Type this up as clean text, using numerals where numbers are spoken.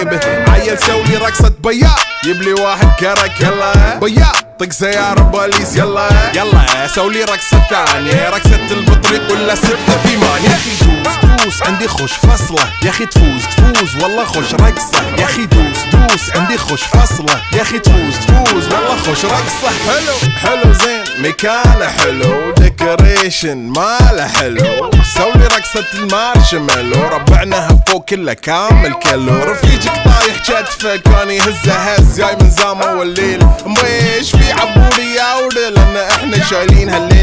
به. عيل سولي رقصة بياع يبلي واحد كرك يلا بياع طق سيارة بوليس يلا يلا سولي رقصة ثانية رقصة البطريق ولا 6 8. يا اخي دوس عندي خوش فصلة يا اخي تفوز والله خوش رقصة يا اخي دوس عندي خوش فصلة يا اخي تفوز والله خوش رقصة. حلو زين مكانه حلو ديكوريشن ماله حلو سولي رقصة المارشميلو ربعناها فوق كله كامل كيلو. رفيجك طايح كتفه كان يهزه هز جاي من زامه والليل مبيش في عبوري يا ولد لان احنا شايلين هالليل.